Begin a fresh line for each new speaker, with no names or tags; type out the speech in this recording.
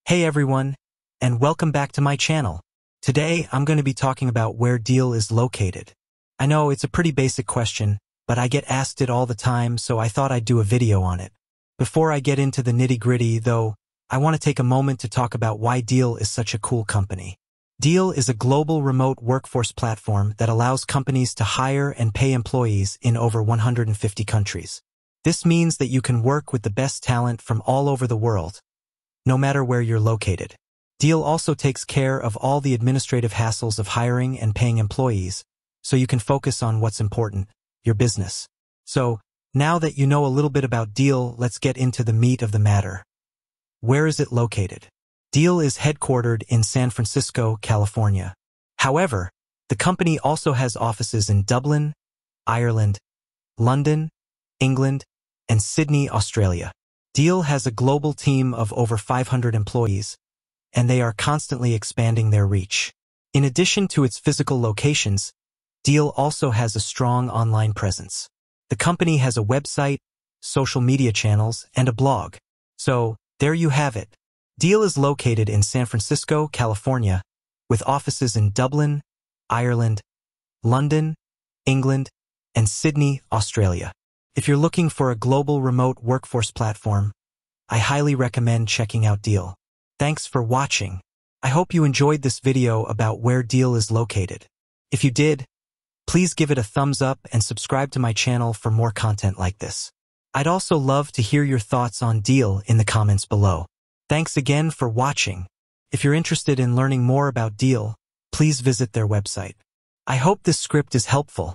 Hey everyone, and welcome back to my channel. Today, I'm going to be talking about where Deel is located. I know it's a pretty basic question, but I get asked it all the time, so I thought I'd do a video on it. Before I get into the nitty-gritty, though, I want to take a moment to talk about why Deel is such a cool company. Deel is a global remote workforce platform that allows companies to hire and pay employees in over 150 countries. This means that you can work with the best talent from all over the world, no matter where you're located. Deel also takes care of all the administrative hassles of hiring and paying employees, so you can focus on what's important, your business. So, now that you know a little bit about Deel, let's get into the meat of the matter. Where is it located? Deel is headquartered in San Francisco, California. However, the company also has offices in Dublin, Ireland, London, England, and Sydney, Australia. Deel has a global team of over 500 employees, and they are constantly expanding their reach. In addition to its physical locations, Deel also has a strong online presence. The company has a website, social media channels, and a blog. So, there you have it. Deel is located in San Francisco, California, with offices in Dublin, Ireland, London, England, and Sydney, Australia. If you're looking for a global remote workforce platform, I highly recommend checking out Deel. Thanks for watching. I hope you enjoyed this video about where Deel is located. If you did, please give it a thumbs up and subscribe to my channel for more content like this. I'd also love to hear your thoughts on Deel in the comments below. Thanks again for watching. If you're interested in learning more about Deel, please visit their website. I hope this script is helpful.